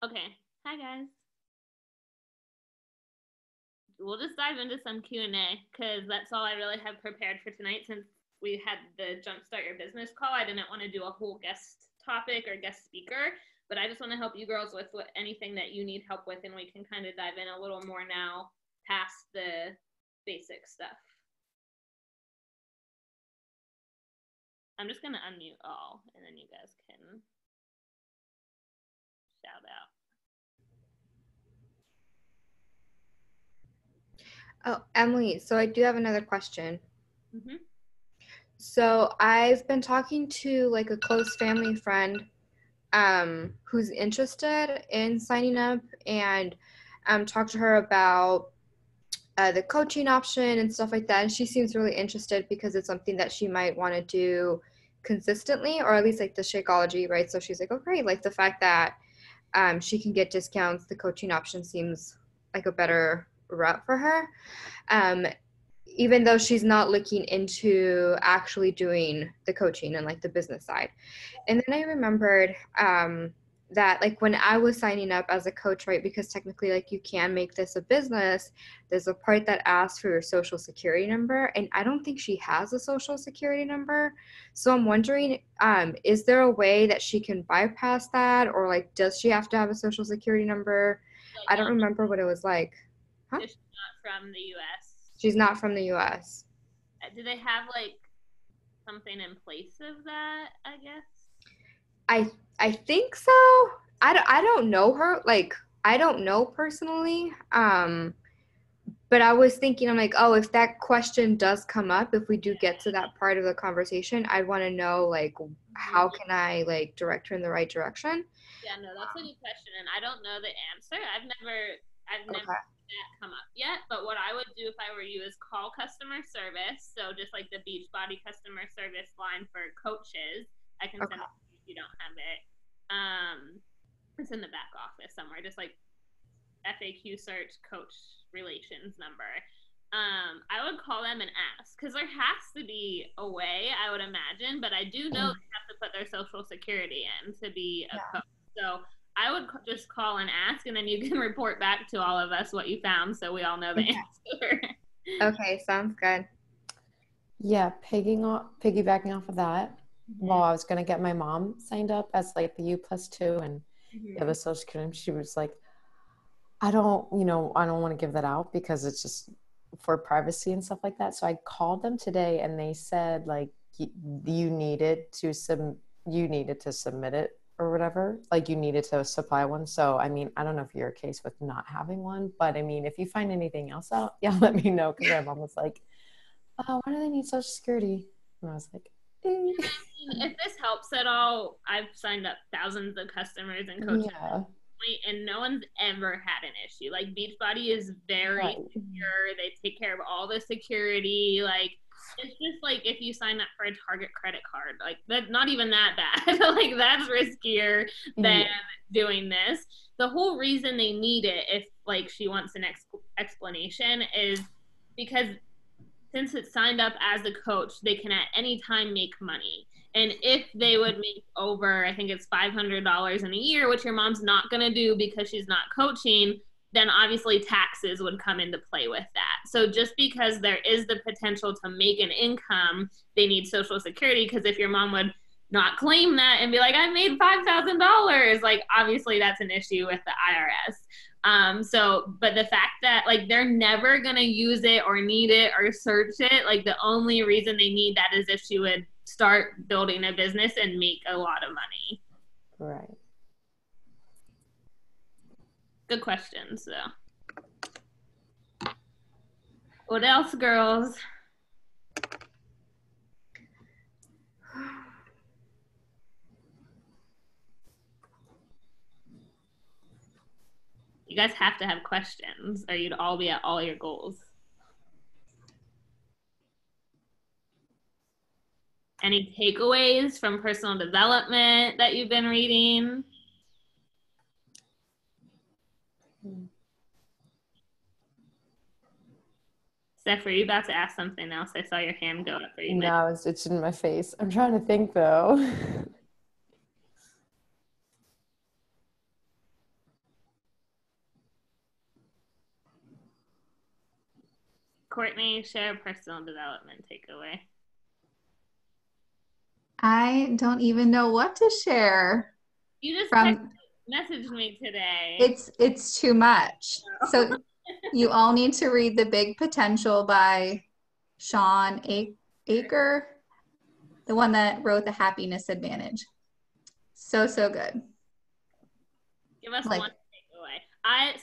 Okay. Hi guys. We'll just dive into some Q&A because that's all I really have prepared for tonight since we had the Jumpstart Your Business call. I didn't want to do a whole guest topic or guest speaker, but I just want to help you girls with anything that you need help with, and we can kind of dive in a little more now past the basic stuff. I'm just going to unmute all, and then you guys can shout out. Oh, Emily, so I do have another question. Mm-hmm. So I've been talking to like a close family friend who's interested in signing up, and talked to her about the coaching option and stuff like that. And she seems really interested because it's something that she might want to do consistently, or at least like the Shakeology, right? So she's like, oh, great. Like the fact that she can get discounts, the coaching option seems like a better route for her. Um, Even though she's not looking into actually doing the coaching and like the business side. And then I remembered that like when I was signing up as a coach, right, because technically like you can make this a business, there's a part that asks for your social security number, and I don't think she has a social security number. So I'm wondering, is there a way that she can bypass that, or like does she have to have a social security number? Like, I don't remember what it was like. Huh? if she's not from the US. She's not from the US. Do they have like something in place of that, I guess? I think so. I don't know her. Like, I don't know personally. But I was thinking, I'm like, oh, if that question does come up, if we do get to that part of the conversation, I want to know, like, how can I, like, direct her in the right direction? Yeah, no, that's a good question, and I don't know the answer. I've never Okay. seen that come up yet. But what I would do if I were you is call customer service. So just like the Beachbody customer service line for coaches, I can send Okay. it to you if you don't have it. Um, it's in the back office somewhere. Just like FAQ search coach relations number. I would call them and ask because there has to be a way, I would imagine, but I do know they have to put their social security in to be a Yeah. coach. So I would just call and ask, and then you can report back to all of us what you found so we all know the Okay. answer. Okay, sounds good. Yeah, piggybacking off of that, Mm-hmm. well, I was gonna get my mom signed up as like the U+2 and Mm-hmm. yeah, the social security. She was like, I don't want to give that out because it's just for privacy and stuff like that. So I called them today and they said like you needed to submit it or whatever. Like you needed to supply one. So I mean, I don't know if you're a case with not having one, but I mean, if you find anything else out, yeah, let me know because my mom was like, oh, why do they need Social Security? And I was like, If this helps at all, I've signed up thousands of customers and coaches yeah, and no one's ever had an issue. Like Beachbody is very right. secure. They take care of all the security. Like it's just like if you sign up for a Target credit card, like that not even that bad. Like that's riskier than Yeah, doing this. The whole reason they need it, if like she wants an explanation, is because since it's signed up as a coach, they can at any time make money. And if they would make over, I think it's $500 in a year, which your mom's not going to do because she's not coaching, then obviously taxes would come into play with that. So just because there is the potential to make an income, they need Social Security because if your mom would not claim that and be like, I made $5,000, like obviously that's an issue with the IRS. But the fact that like they're never gonna use it or need it or search it, like the only reason they need that is if she would start building a business and make a lot of money. right. Good questions, though. What else, girls? You guys have to have questions, or you'd all be at all your goals. Any takeaways from personal development that you've been reading? Steph, were you about to ask something else? I saw your hand go up. Are you meant? No, it's in my face. I'm trying to think though. Courtney, share a personal development takeaway. I don't even know what to share. You just messaged me today. It's too much. So you all need to read The Big Potential by Sean Aker, the one that wrote The Happiness Advantage. So good. Give us one takeaway.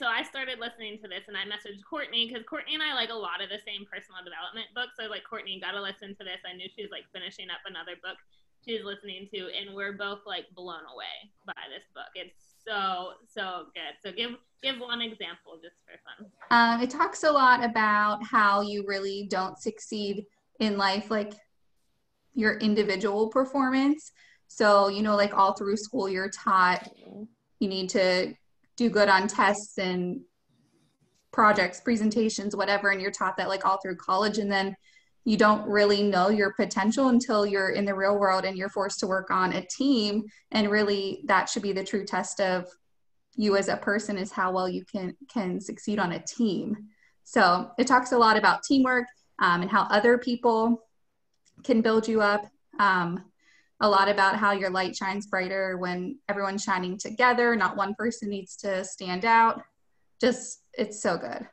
I started listening to this and I messaged Courtney because Courtney and I like a lot of the same personal development books. So like, Courtney, gotta listen to this. I knew she was like finishing up another book she's listening to, and we're both like blown away by this book. It's so good. So give one example just for fun. It talks a lot about how you really don't succeed in life, like your individual performance. So, you know, like all through school, you're taught you need to do good on tests and projects, presentations, whatever. And you're taught that like all through college. And then you don't really know your potential until you're in the real world and you're forced to work on a team. And really that should be the true test of you as a person, is how well you can succeed on a team. So it talks a lot about teamwork and how other people can build you up. A lot about how your light shines brighter when everyone's shining together. Not one person needs to stand out. Just, it's so good.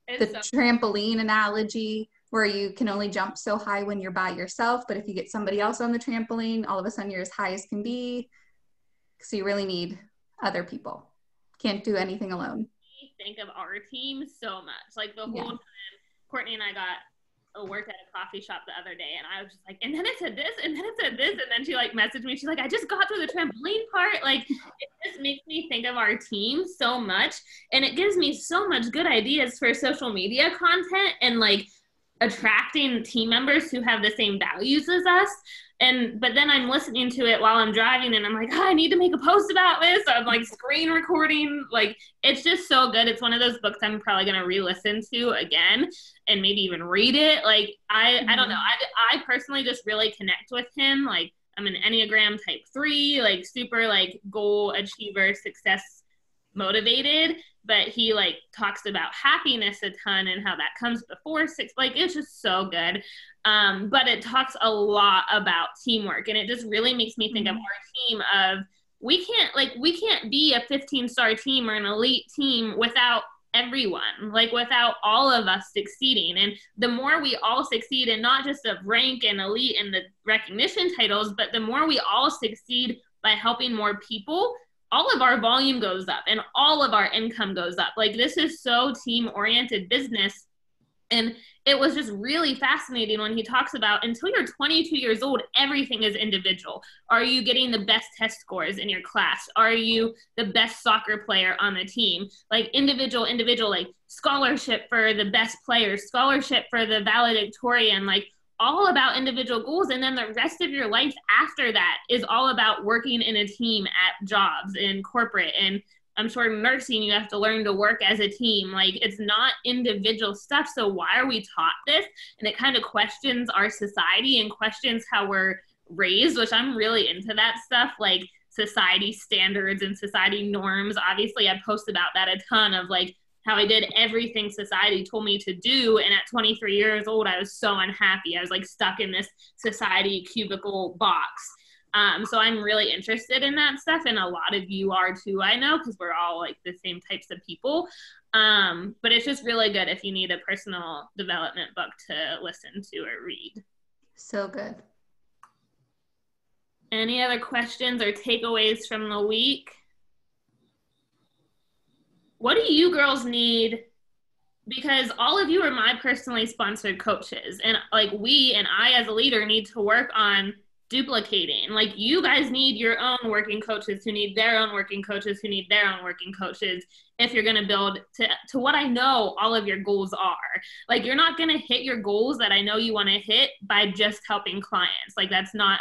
Trampoline analogy, where you can only jump so high when you're by yourself, but if you get somebody else on the trampoline, all of a sudden you're as high as can be. So you really need other people. Can't do anything alone. Think of our team so much. Like the whole time, Courtney and I worked at a coffee shop the other day, and I was just like, and then it said this, and then it said this, and then she like messaged me. She's like, I just got through the trampoline part. Like, it just makes me think of our team so much, and it gives me so much good ideas for social media content and like attracting team members who have the same values as us. But then I'm listening to it while I'm driving, and I'm like, I need to make a post about this. So I'm like screen recording. Like, it's just so good. It's one of those books I'm probably going to re-listen to again and maybe even read it. Like, I don't know. I personally just really connect with him. Like, I'm an Enneagram type 3, like super like goal achiever, success motivated, but he like talks about happiness a ton and how that comes before like, it's just so good. But it talks a lot about teamwork, and it just really makes me think of our team of we can't be a 15-star team or an elite team without everyone, like without all of us succeeding. And the more we all succeed, and not just of rank and elite and the recognition titles, but the more we all succeed by helping more people, all of our volume goes up and all of our income goes up. Like, this is so team-oriented business. And it was just really fascinating when he talks about, until you're 22 years old, everything is individual. Are you getting the best test scores in your class? Are you the best soccer player on the team? Like, individual, like scholarship for the best players, scholarship for the valedictorian, like all about individual goals. And then the rest of your life after that is all about working in a team at jobs, in corporate, and I'm sure nursing, you have to learn to work as a team. Like, it's not individual stuff. So why are we taught this? And it kind of questions our society and questions how we're raised, which I'm really into that stuff, like society standards and society norms. Obviously, I post about that a ton, of like how I did everything society told me to do. And at 23 years old, I was so unhappy. I was like stuck in this society cubicle box. So I'm really interested in that stuff, and a lot of you are too, I know, because we're all like the same types of people. But it's just really good if you need a personal development book to listen to or read. So good. Any other questions or takeaways from the week? What do you girls need? Because all of you are my personally sponsored coaches, and like we and I as a leader need to work on duplicating. Like, you guys need your own working coaches who need their own working coaches who need their own working coaches if you're going to build to what I know all of your goals are. Like, you're not going to hit your goals that I know you want to hit by just helping clients. Like, that's not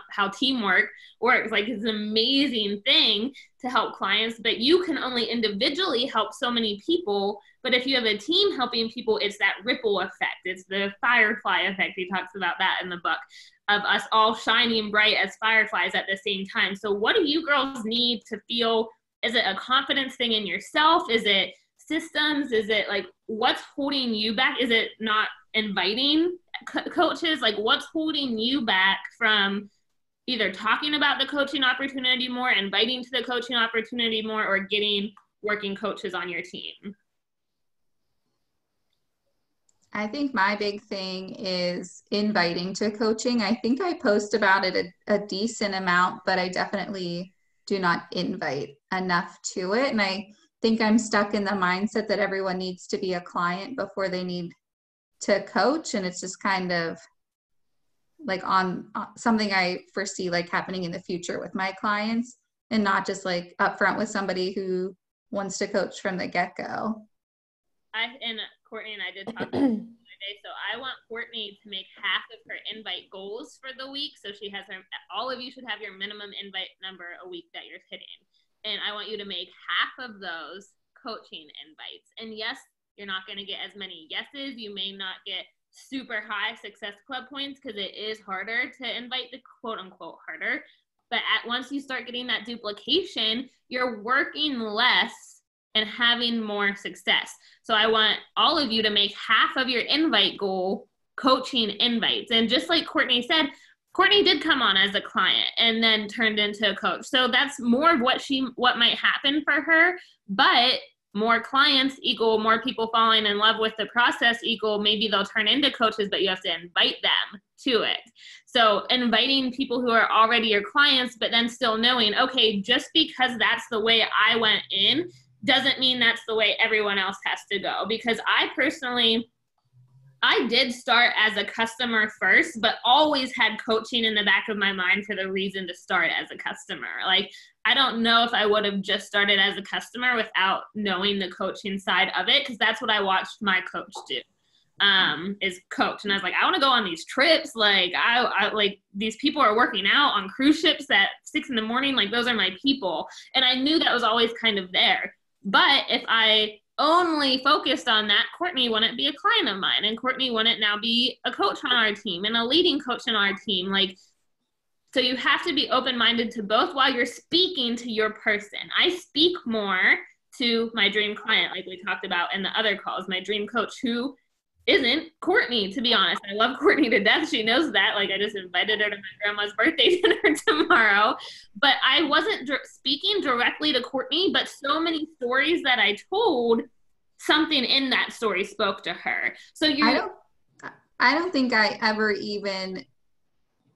how teamwork works. Like, it's an amazing thing to help clients, but you can only individually help so many people. But if you have a team helping people, it's that ripple effect. It's the firefly effect. He talks about that in the book, of us all shining bright as fireflies at the same time. So what do you girls need to feel? Is it a confidence thing in yourself? Is it systems? Is it like, what's holding you back? Is it not inviting coaches? Like, what's holding you back from either talking about the coaching opportunity more, inviting to the coaching opportunity more, or getting working coaches on your team? I think my big thing is inviting to coaching. I think I post about it a decent amount, but I definitely do not invite enough to it. And I think I'm stuck in the mindset that everyone needs to be a client before they need to coach. And it's just kind of like on something I foresee like happening in the future with my clients, and not just like upfront with somebody who wants to coach from the get-go. And Courtney and I did talk about it the other day. So I want Courtney to make half of her invite goals for the week. So she has all of you should have your minimum invite number a week that you're hitting. And I want you to make half of those coaching invites. And yes, you're not going to get as many yeses. You may not get super high Success Club points because it is harder to invite the quote unquote harder. But once you start getting that duplication, you're working less and having more success. So I want all of you to make half of your invite goal coaching invites. And just like Courtney said, Courtney did come on as a client and then turned into a coach. So that's more of what might happen for her. But more clients equal more people falling in love with the process equal maybe they'll turn into coaches, but you have to invite them to it. So inviting people who are already your clients, but then still knowing, okay, just because that's the way I went in doesn't mean that's the way everyone else has to go. Because I did start as a customer first, but always had coaching in the back of my mind for the reason to start as a customer. Like, I don't know if I would have just started as a customer without knowing the coaching side of it, because that's what I watched my coach do, is coach. And I was like, I want to go on these trips. Like, I like these people are working out on cruise ships at 6 a.m. Like, those are my people. And I knew that was always kind of there. But if I only focused on that, Courtney wouldn't be a client of mine, and Courtney wouldn't now be a coach on our team and a leading coach on our team. Like, so you have to be open-minded to both while you're speaking to your person. I speak more to my dream client, like we talked about in the other calls, my dream coach, who isn't Courtney, to be honest. I love Courtney to death. She knows that. Like, I just invited her to my grandma's birthday dinner tomorrow. But I wasn't speaking directly to Courtney, but so many stories that I told, something in that story spoke to her. So I don't think I ever even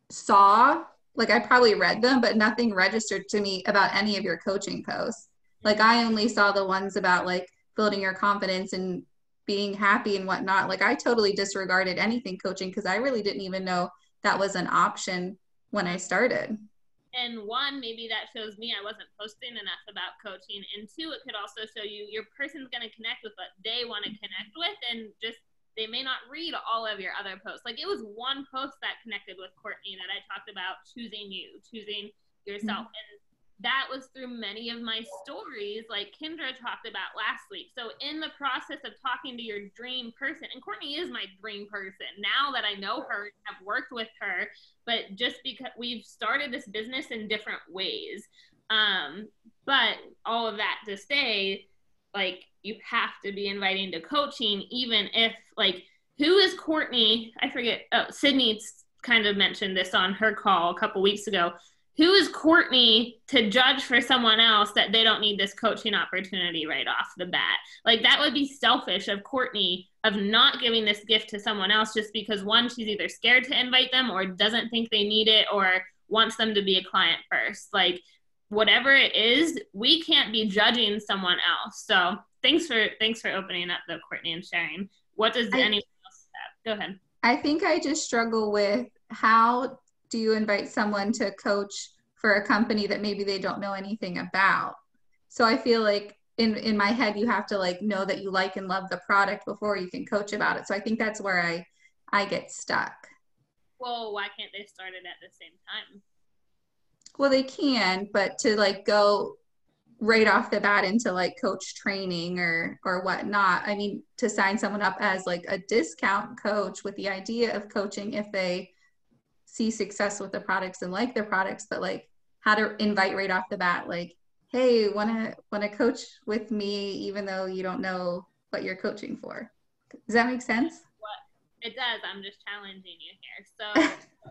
saw, like, I probably read them, but nothing registered to me about any of your coaching posts. Like, I only saw the ones about like building your confidence and being happy and whatnot. Like, I totally disregarded anything coaching because I really didn't even know that was an option when I started. And one, maybe that shows me I wasn't posting enough about coaching. And two, it could also show you your person's going to connect with what they want to connect with, and just they may not read all of your other posts. Like, it was one post that connected with Courtney that I talked about choosing you, choosing yourself. Mm-hmm. And that was through many of my stories, like Kendra talked about last week. So in the process of talking to your dream person, and Courtney is my dream person now that I know her, have worked with her, but just because we've started this business in different ways. But all of that to say, like, you have to be inviting to coaching, even if, like, who is Courtney? I forget. Oh, Sydney kind of mentioned this on her call a couple weeks ago. Who is Courtney to judge for someone else that they don't need this coaching opportunity right off the bat? Like, that would be selfish of Courtney of not giving this gift to someone else just because, one, she's either scared to invite them or doesn't think they need it or wants them to be a client first. Like, whatever it is, we can't be judging someone else. So thanks for opening up though, Courtney, and sharing. What does anyone else have? Go ahead. I think I just struggle with how do you invite someone to coach for a company that maybe they don't know anything about? So I feel like in my head, you have to like know that you like and love the product before you can coach about it. So I think that's where I get stuck. Well, why can't they start it at the same time? Well, they can, but to like go right off the bat into like coach training or whatnot, I mean, to sign someone up as like a discount coach with the idea of coaching if they see success with the products and like their products, but like how to invite right off the bat, like hey, wanna coach with me even though you don't know what you're coaching for. Does that make sense? It does. I'm just challenging you here. So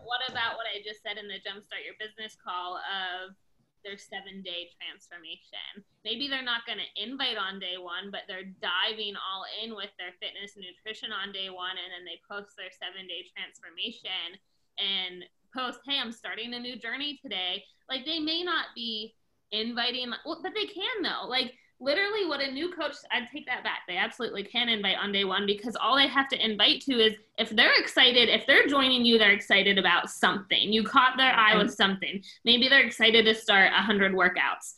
what about what I just said in the Jumpstart Your Business call of their 7-day transformation? Maybe they're not going to invite on day one, but they're diving all in with their fitness and nutrition on day one, and then they post their 7-day transformation and post, hey, I'm starting a new journey today. Like, they may not be inviting, well, but they can though. Like, literally what a new coach, I'd take that back. They absolutely can invite on day one, because all they have to invite to is if they're excited, if they're joining you, they're excited about something. You caught their eye with something. Maybe they're excited to start 100 workouts.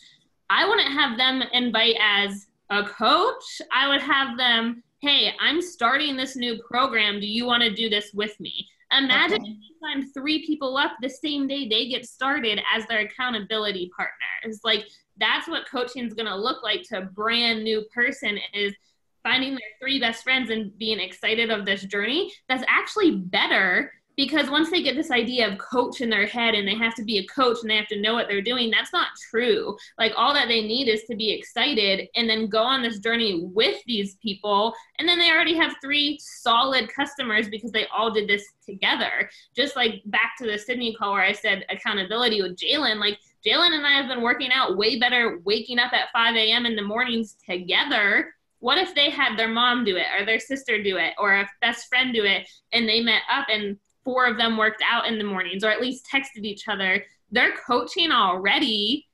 I wouldn't have them invite as a coach. I would have them, hey, I'm starting this new program. Do you want to do this with me? Imagine if you find 3 people up the same day they get started as their accountability partners. Like, that's what coaching is going to look like to a brand new person, is finding their 3 best friends and being excited of this journey. That's actually better, because once they get this idea of coach in their head and they have to be a coach and they have to know what they're doing, that's not true. Like, all that they need is to be excited and then go on this journey with these people. And then they already have 3 solid customers because they all did this together. Just like back to the Sydney call where I said accountability with Jalen, like, Jalen and I have been working out way better, waking up at 5 a.m. in the mornings together. What if they had their mom do it, or their sister do it, or a best friend do it, and they met up and 4 of them worked out in the mornings, or at least texted each other? They're coaching already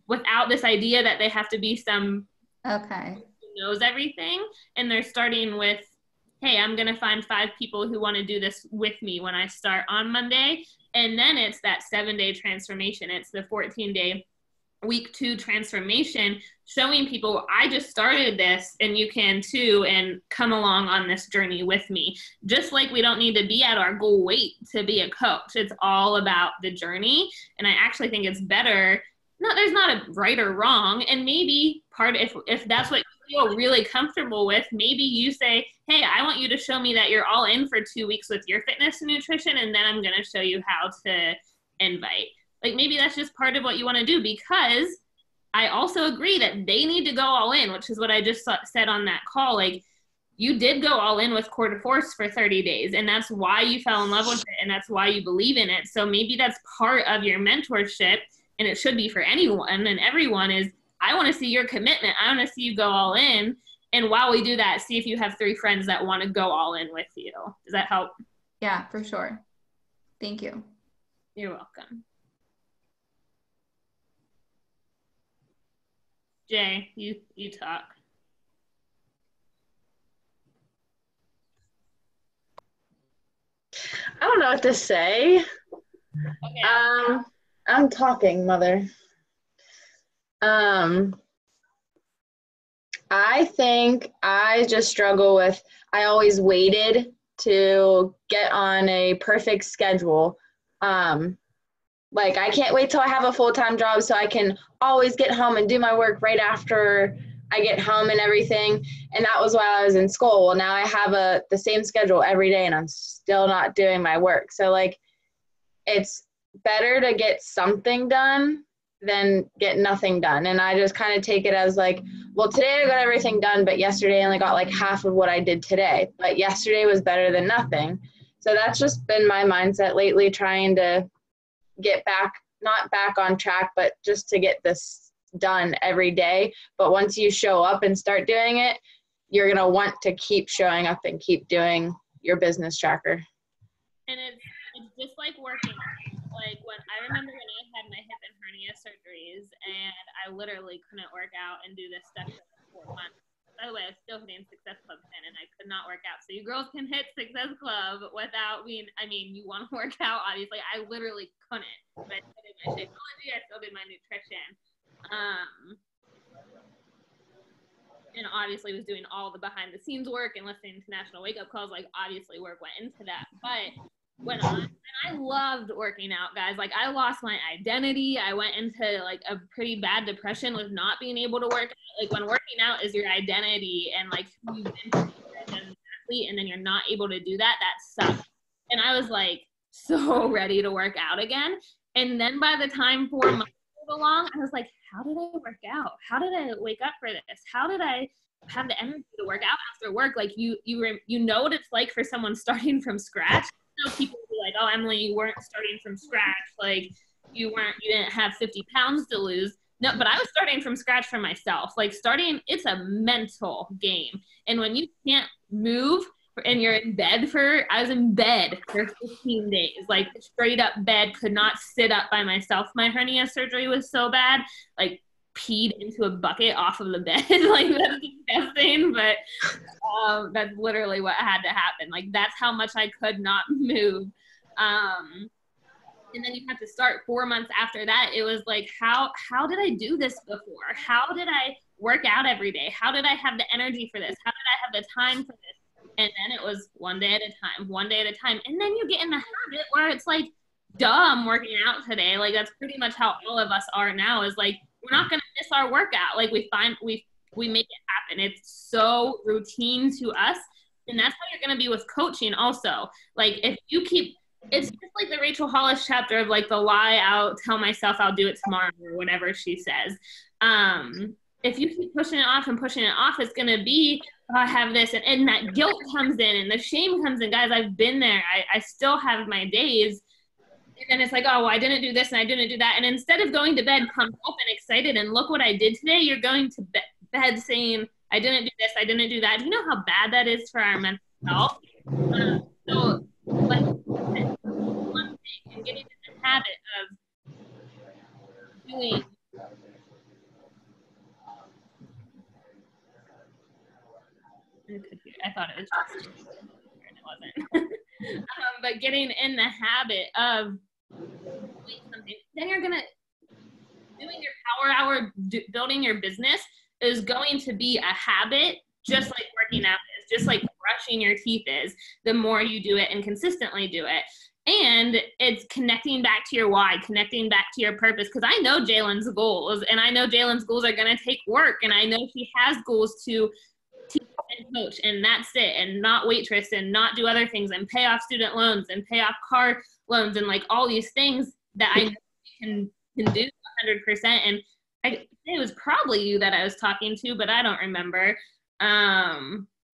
without this idea that they have to be some Okay. who knows everything. And they're starting with, hey, I'm going to find 5 people who want to do this with me when I start on Monday. And then it's that 7-day transformation. It's the 14-day week 2 transformation, showing people, I just started this and you can too, and come along on this journey with me. Just like we don't need to be at our goal weight to be a coach. It's all about the journey. And I actually think it's better. No, there's not a right or wrong. And maybe if that's what you feel really comfortable with, maybe you say, hey, I want you to show me that you're all in for 2 weeks with your fitness and nutrition, and then I'm going to show you how to invite. Like, maybe that's just part of what you want to do, because I also agree that they need to go all in, which is what I just said on that call. Like, you did go all in with Core de Force for 30 days, and that's why you fell in love with it, and that's why you believe in it. So maybe that's part of your mentorship, and it should be for anyone and everyone, is I want to see your commitment. I want to see you go all in. And while we do that, see if you have 3 friends that want to go all in with you. Does that help? Yeah, for sure. Thank you. You're welcome. Jay, you talk. I don't know what to say. Okay. I'm talking, mother. I think I just struggle with, I always waited to get on a perfect schedule. Like, I can't wait till I have a full-time job so I can always get home and do my work right after I get home and everything. And that was while I was in school. Well, now I have the same schedule every day and I'm still not doing my work. So, like, it's better to get something done than get nothing done. And I just kind of take it as like, well, today I got everything done, but yesterday I only got like half of what I did today. But yesterday was better than nothing. So that's just been my mindset lately, trying to get back, not back on track, but just to get this done every day. But once you show up and start doing it, you're going to want to keep showing up and keep doing your business tracker. And it's just like working. Like, when I remember when I had my hip and hernia surgeries, and I literally couldn't work out and do this stuff for 4 months. By the way, I was still hitting Success Club 10, and I could not work out. So you girls can hit Success Club without being, I mean, you want to work out, obviously. I literally couldn't. But I still did my Shapeology, I still did my nutrition. And obviously was doing all the behind the scenes work and listening to National Wake Up Calls. Like, obviously work went into that. But I loved working out, guys. Like, I lost my identity. I went into like a pretty bad depression with not being able to work out. Like, when working out is your identity and like who you've been as an athlete, and then you're not able to do that, that sucks. And I was like so ready to work out again. And then by the time 4 months rolled so long, I was like, how did I work out? How did I wake up for this? How did I have the energy to work out after work? Like you know what it's like for someone starting from scratch. You know, people will be like, oh, Emily, you weren't starting from scratch. Like you didn't have 50 pounds to lose. No, but I was starting from scratch for myself. Like it's a mental game. And when you can't move and you're in bed I was in bed for 15 days, like straight up bed, could not sit up by myself. My hernia surgery was so bad, like peed into a bucket off of the bed. Like that's disgusting, but that's literally what had to happen. Like that's how much I could not move. And then you have to start 4 months after that. It was like, how did I do this before? How did I work out every day? How did I have the energy for this? How did I have the time for this? And then it was one day at a time. And then you get in the habit where it's like, duh, I'm working out today. Like that's pretty much how all of us are now, is like, we're not going to miss our workout. Like we make it happen. It's so routine to us. And that's how you're going to be with coaching also. Like if you keep, it's just like the Rachel Hollis chapter of like the lie, I'll tell myself I'll do it tomorrow or whatever she says. If you keep pushing it off, it's going to be, oh, I have this. And that guilt comes in and the shame comes in. Guys, I've been there. I still have my days. And it's like, oh, well, I didn't do this and I didn't do that. And instead of going to bed pumped up and excited and look what I did today, you're going to bed saying, I didn't do this, I didn't do that. Do you know how bad that is for our mental health? So, like, one thing, and getting in the habit of doing. I thought it was just, and it wasn't. But getting in the habit of doing something, then you're gonna doing your power hour, building your business is going to be a habit, just like working out is, just like brushing your teeth is. The more you do it and consistently do it, and it's connecting back to your why, connecting back to your purpose. Because I know Jalen's goals, and I know Jalen's goals are going to take work, and I know she has goals to teach and coach, and that's it, and not waitress, and not do other things, and pay off student loans, and pay off car loans, and like all these things that I know can do 100%. And it was probably you that I was talking to, but I don't remember.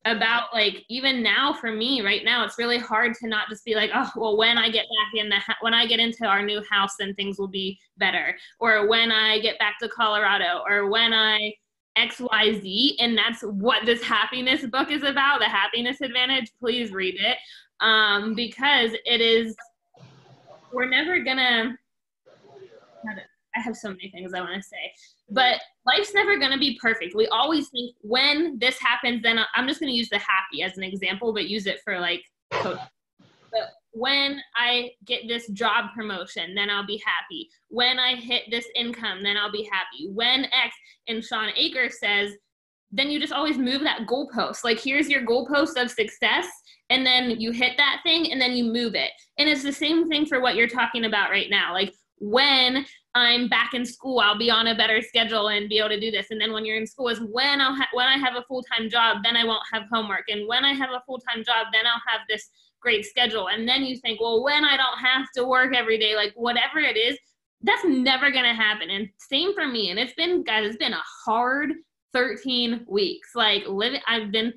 About like, even now for me right now, it's really hard to not just be like, oh, well, when I get back when I get into our new house, then things will be better. Or when I get back to Colorado, or when I XYZ. And that's what this happiness book is about, The Happiness Advantage. Please read it. Because it is, we're never gonna, I have so many things I want to say, but life's never going to be perfect. We always think when this happens, then I'm just going to use the happy as an example, but use it for like coaching. But when I get this job promotion, then I'll be happy. When I hit this income, then I'll be happy. When X, and Sean Aker says, then you just always move that goalpost. Like, here's your goalpost of success, and then you hit that thing, and then you move it. And it's the same thing for what you're talking about right now. Like, when I'm back in school, I'll be on a better schedule and be able to do this. And then when you're in school is when when I have a full-time job, then I won't have homework. And when I have a full-time job, then I'll have this great schedule. And then you think, well, when I don't have to work every day, like whatever it is, that's never going to happen. And same for me. And it's been, guys, it's been a hard 13 weeks. Like I've been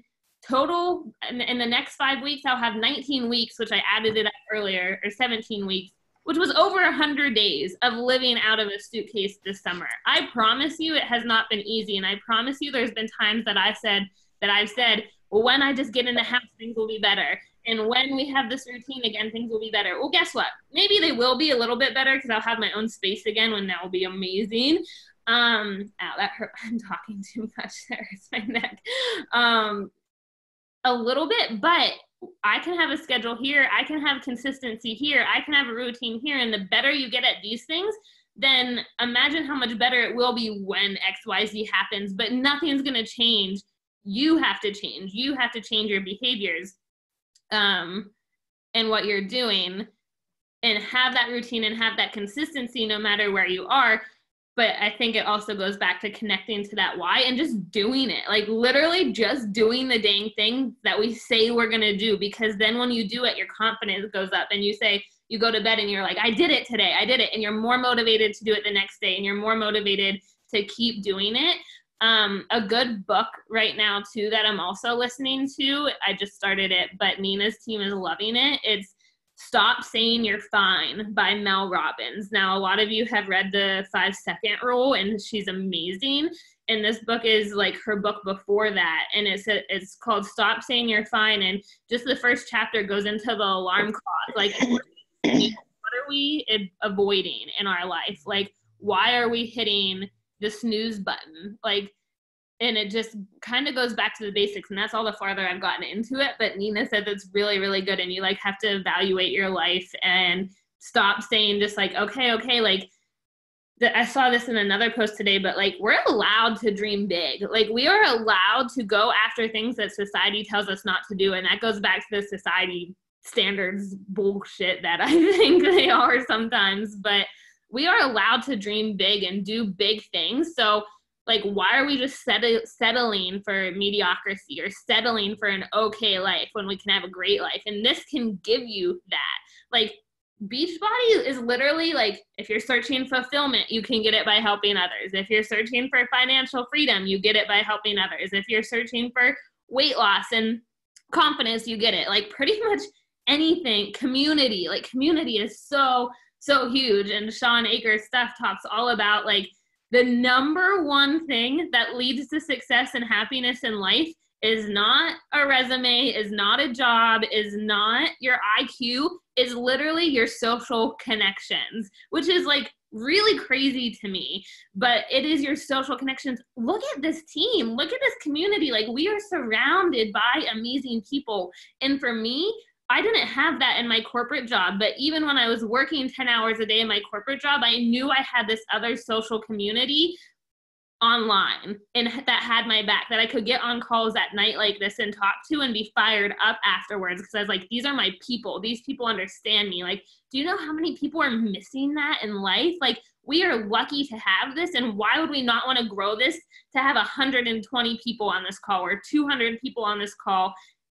total in the next 5 weeks, I'll have 19 weeks, which I added it up earlier, or 17 weeks, which was over 100 days of living out of a suitcase this summer. I promise you it has not been easy. And I promise you there's been times that I've said, well, when I just get in the house, things will be better. And when we have this routine again, things will be better. Well, guess what? Maybe they will be a little bit better because I'll have my own space again, when that will be amazing. Ow, that hurt. I'm talking too much. There hurts my neck. A little bit, but I can have a schedule here. I can have consistency here. I can have a routine here. And the better you get at these things, then imagine how much better it will be when XYZ happens. But nothing's going to change. You have to change. You have to change your behaviors and what you're doing, and have that routine and have that consistency no matter where you are. But I think it also goes back to connecting to that why and just doing it. Like literally just doing the dang thing that we say we're going to do, because then when you do it, your confidence goes up and you say, you go to bed and you're like, I did it today. I did it. And you're more motivated to do it the next day, and you're more motivated to keep doing it. A good book right now too that I'm also listening to, I just started it, but Nina's team is loving it. It's Stop Saying You're Fine by Mel Robbins. Now, a lot of you have read the 5-second rule, and she's amazing. And this book is like her book before that. And it's called Stop Saying You're Fine. And just the first chapter goes into the alarm clock. Like, what are we avoiding in our life? Like, why are we hitting the snooze button? Like, and it just kind of goes back to the basics, and that's all the farther I've gotten into it. But Nina said that's really, really good. And you like have to evaluate your life and stop saying just like, okay. Like I saw this in another post today, but like we're allowed to dream big. Like we are allowed to go after things that society tells us not to do. And that goes back to the society standards bullshit that I think they are sometimes, but we are allowed to dream big and do big things. So like, why are we just settling for mediocrity or settling for an okay life when we can have a great life? And this can give you that. Like, Beachbody is literally like, if you're searching fulfillment, you can get it by helping others. If you're searching for financial freedom, you get it by helping others. If you're searching for weight loss and confidence, you get it. Like, pretty much anything. Community is so huge. And Sean Akers' stuff talks all about like, the number one thing that leads to success and happiness in life is not a resume, is not a job, is not your IQ, is literally your social connections, which is like really crazy to me, but it is your social connections. Look at this team, look at this community. Like we are surrounded by amazing people. And for me, I didn't have that in my corporate job, but even when I was working 10 hours a day in my corporate job, I knew I had this other social community online and that had my back, that I could get on calls at night like this and talk to and be fired up afterwards, because I was like, these are my people. These people understand me. Like, do you know how many people are missing that in life? Like, we are lucky to have this, and why would we not want to grow this to have 120 people on this call or 200 people on this call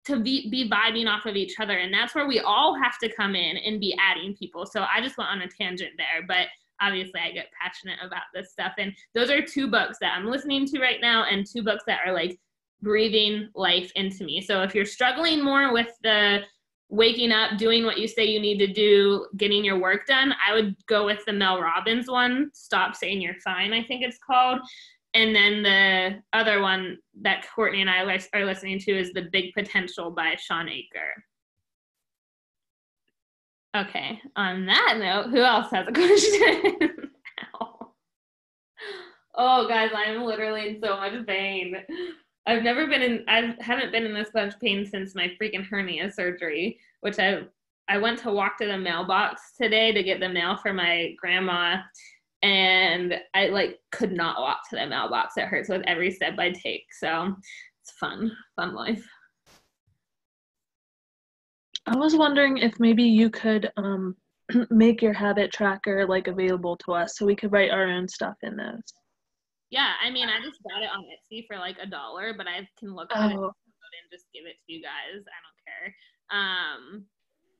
to be vibing off of each other? And that's where we all have to come in and be adding people. So I just went on a tangent there, but obviously I get passionate about this stuff. And those are 2 books that I'm listening to right now, and 2 books that are like breathing life into me. So if you're struggling more with the waking up, doing what you say you need to do, getting your work done, I would go with the Mel Robbins one, Stop Saying You're Fine, I think it's called. And then the other one that Courtney and I are listening to is The Big Potential by Sean Aker. Okay, on that note, who else has a question? Oh, guys, I'm literally in so much pain. I haven't been in this much pain since my freaking hernia surgery, which I went to walk to the mailbox today to get the mail for my grandma, and I like could not walk to the mailbox. It hurts with every step I take. So it's fun life. I was wondering if maybe you could make your habit tracker like available to us so we could write our own stuff in those. Yeah, I mean, I just got it on Etsy for like $1, but I can look at it and just give it to you guys. I don't care.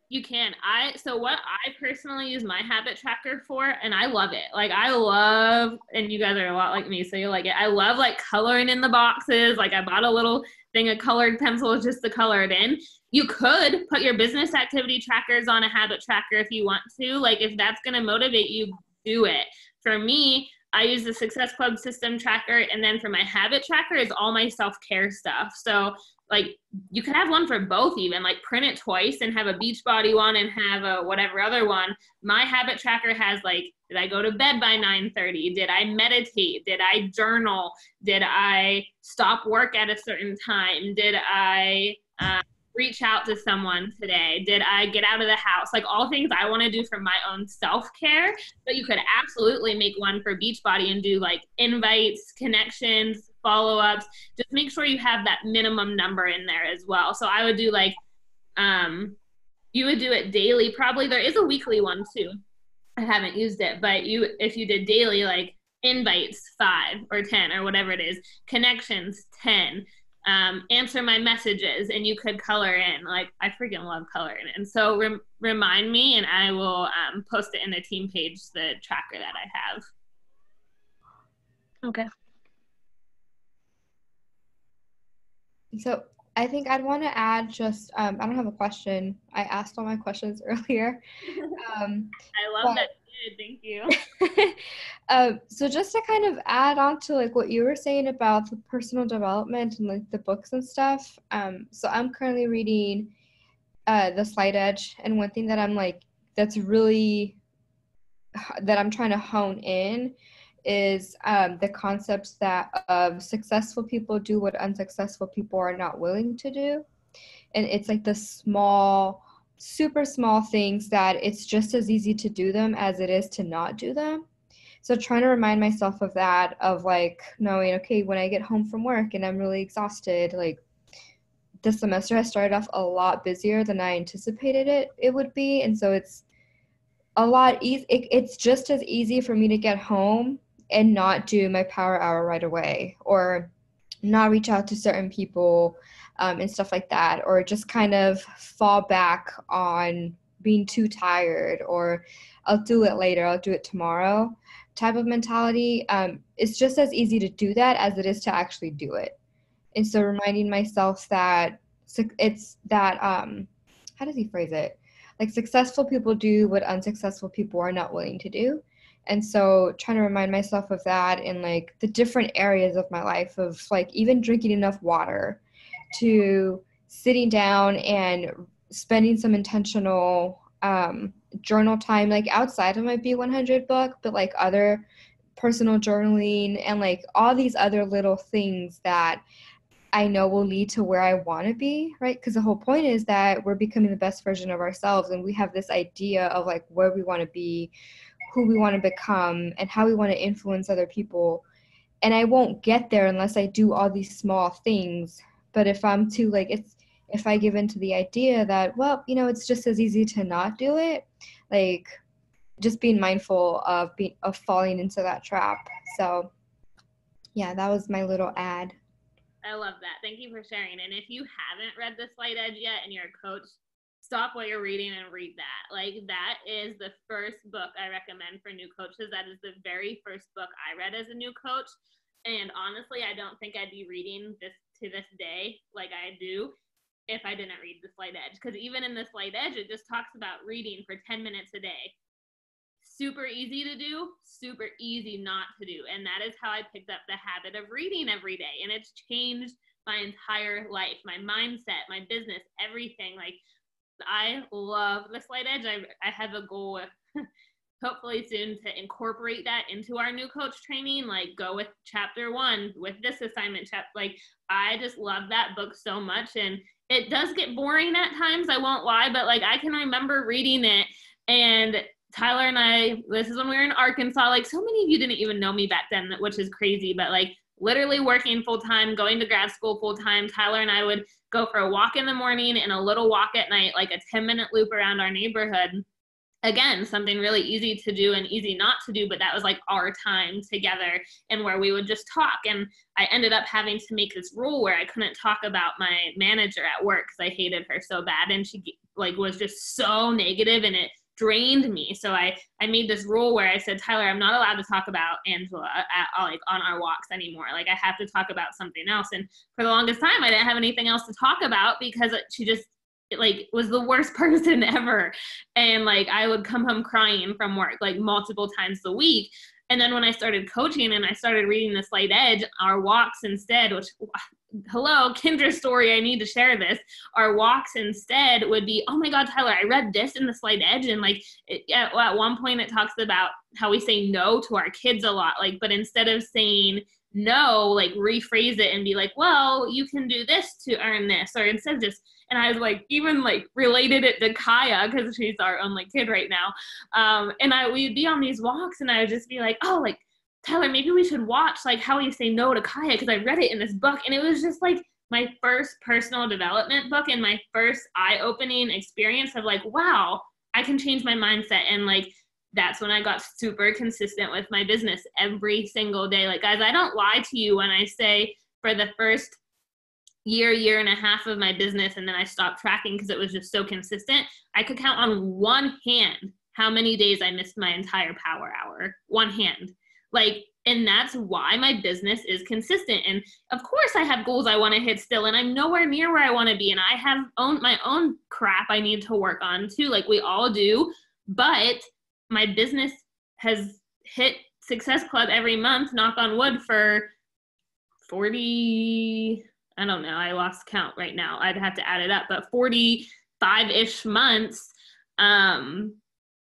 You can. So what I personally use my habit tracker for, and I love it. Like I love, and you guys are a lot like me, so you like it. I love like coloring in the boxes. Like I bought a little thing of colored pencils just to color it in. You could put your business activity trackers on a habit tracker if you want to. Like if that's going to motivate you, do it. For me, I use the Success Club system tracker, and then for my habit tracker is all my self-care stuff. So like you could have one for both, even like print it twice and have a Beachbody one and have a whatever other one. My habit tracker has like, did I go to bed by 9:30? Did I meditate? Did I journal? Did I stop work at a certain time? Did I reach out to someone today? Did I get out of the house? Like all things I want to do for my own self-care. But you could absolutely make one for Beachbody and do like invites, connections, follow-ups. Just make sure you have that minimum number in there as well. So I would do like, you would do it daily. Probably there is a weekly one too. I haven't used it, but if you did daily, like invites 5 or 10 or whatever it is, connections 10, answer my messages, and you could color in. Like, I freaking love coloring. And so remind me, and I will post it in the team page, the tracker that I have. Okay. So I think I'd want to add just, I don't have a question. I asked all my questions earlier. I love that. Thank you. So just to kind of add on to like what you were saying about the personal development and like the books and stuff. So I'm currently reading The Slight Edge, and one thing that I'm like, that's really, that I'm trying to hone in is the concepts that of successful people do what unsuccessful people are not willing to do. And it's like the small, super small things that it's just as easy to do them as it is to not do them. So trying to remind myself of that, of like knowing, okay, when I get home from work and I'm really exhausted, like this semester I started off a lot busier than I anticipated it would be. And so it's a lot easy. It's just as easy for me to get home and not do my power hour right away, or not reach out to certain people and stuff like that, or just kind of fall back on being too tired, or I'll do it later, I'll do it tomorrow type of mentality. It's just as easy to do that as it is to actually do it. And so reminding myself that it's that, how does he phrase it? Like successful people do what unsuccessful people are not willing to do. And so trying to remind myself of that in like the different areas of my life, of like even drinking enough water, to sitting down and spending some intentional journal time, like outside of my B100 book, but like other personal journaling and like all these other little things that I know will lead to where I want to be, right? Because the whole point is that we're becoming the best version of ourselves, and we have this idea of like where we want to be, who we want to become, and how we want to influence other people. And I won't get there unless I do all these small things. But if I'm too like, if I give into the idea that, well, you know, it's just as easy to not do it, like just being mindful of falling into that trap. So yeah, that was my little ad. I love that. Thank you for sharing. And if you haven't read The Slight Edge yet and you're a coach, stop what you're reading and read that. Like, that is the first book I recommend for new coaches. That is the very first book I read as a new coach. And honestly, I don't think I'd be reading this to this day like I do if I didn't read The Slight Edge. Because even in The Slight Edge, it just talks about reading for 10 minutes a day. Super easy to do, super easy not to do. And that is how I picked up the habit of reading every day. And it's changed my entire life, my mindset, my business, everything. Like, I love The Slight Edge. I have a goal with hopefully soon to incorporate that into our new coach training, like go with chapter 1 with this assignment. Like, I just love that book so much. And it does get boring at times, I won't lie, but like I can remember reading it, and Tyler and I, this is when we were in Arkansas, like so many of you didn't even know me back then, which is crazy, but like literally working full time, going to grad school full time, Tyler and I would go for a walk in the morning and a little walk at night, like a 10-minute loop around our neighborhood. Again, something really easy to do and easy not to do, but that was like our time together, and where we would just talk. And I ended up having to make this rule where I couldn't talk about my manager at work because I hated her so bad, and she like was just so negative, and it drained me. So I made this rule where I said, Tyler, I'm not allowed to talk about Angela like on our walks anymore. Like, I have to talk about something else. And for the longest time, I didn't have anything else to talk about because she just like was the worst person ever. And like I would come home crying from work like multiple times a week. And then when I started coaching and I started reading The Slight Edge, our walks instead, which, hello, Kendra story, I need to share this. Our walks instead would be, oh my God, Tyler, I read this in The Slight Edge. And like at one point it talks about how we say no to our kids a lot. Like, but instead of saying no, like rephrase it and be like, well, you can do this to earn this. Or instead of just, and I was like, even like related it to Kaya because she's our only kid right now. And we'd be on these walks and I would just be like, oh, like, Tyler, maybe we should watch like how we say no to Kaya because I read it in this book. And it was just like my first personal development book and my first eye-opening experience of like, wow, I can change my mindset. And like that's when I got super consistent with my business every single day. Like, guys, I don't lie to you when I say for the first year and a half of my business, and then I stopped tracking because it was just so consistent, I could count on one hand how many days I missed my entire power hour. One hand. Like, and that's why my business is consistent. And of course I have goals I want to hit still, and I'm nowhere near where I want to be. And I have my own crap I need to work on too, like we all do. But my business has hit Success Club every month, knock on wood, for 40, I don't know, I lost count right now. I'd have to add it up, but 45-ish months,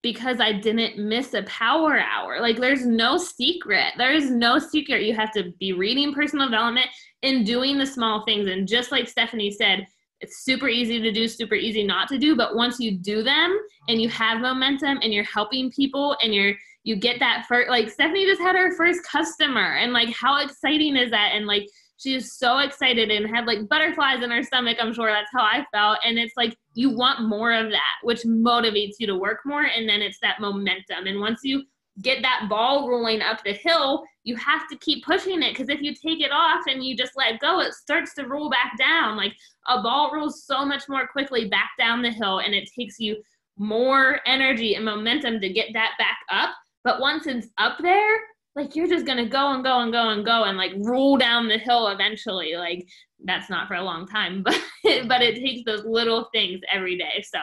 because I didn't miss a power hour. Like, there's no secret. There is no secret. You have to be reading personal development and doing the small things. And just like Stephanie said, it's super easy to do, super easy not to do. But once you do them and you have momentum and you're helping people and you get that first, like Stephanie just had her first customer, and like, how exciting is that? And like, she is so excited and had like butterflies in her stomach. I'm sure that's how I felt. And it's like, you want more of that, which motivates you to work more. And then it's that momentum. And once you get that ball rolling up the hill, you have to keep pushing it, because if you take it off and you just let go, it starts to roll back down. Like, a ball rolls so much more quickly back down the hill, and it takes you more energy and momentum to get that back up. But once it's up there, like, you're just gonna go and go and go and go and like roll down the hill eventually. Like, that's not for a long time, but it takes those little things every day. So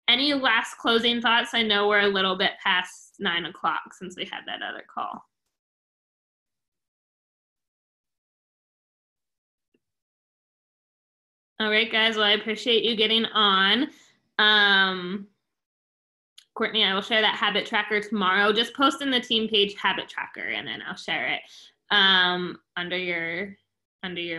any last closing thoughts? I know we're a little bit past 9 o'clock since we had that other call. All right, guys. Well, I appreciate you getting on. Courtney, I will share that habit tracker tomorrow. Just post in the team page habit tracker, and then I'll share it under your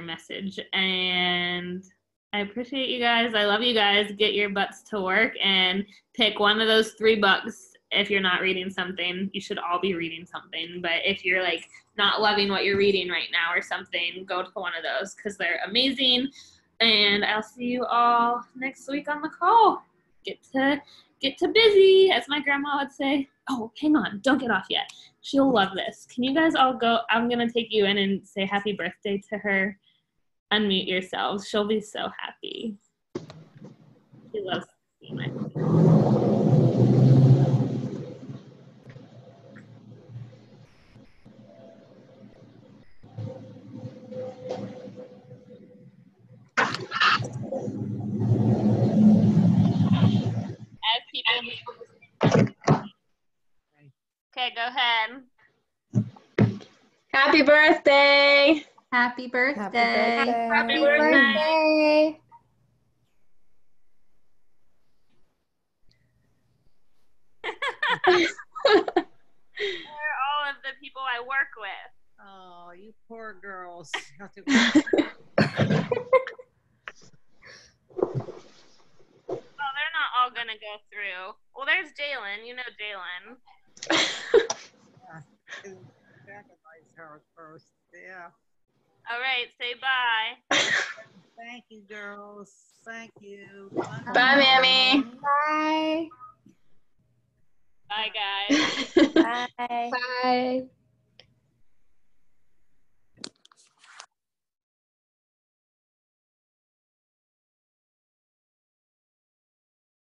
message. And I appreciate you guys. I love you guys. Get your butts to work and pick one of those 3 books. If you're not reading something, you should all be reading something. But if you're like not loving what you're reading right now or something, go to one of those, because they're amazing. And I'll see you all next week on the call. Get to busy, as my grandma would say. Oh, hang on, don't get off yet. She'll love this. Can you guys all go? I'm gonna take you in and say happy birthday to her. Unmute yourselves. She'll be so happy. She loves seeing my as people. Okay, go ahead. Happy birthday. Happy birthday. Happy birthday. They're all of the people I work with. Oh, you poor girls. Well, they're not all gonna go through. Well, there's Jalen. You know Jalen. Recognize her first. Yeah. All right, say bye. Thank you, girls. Thank you. Bye, Mammy. Bye. Bye, guys. Bye. Bye.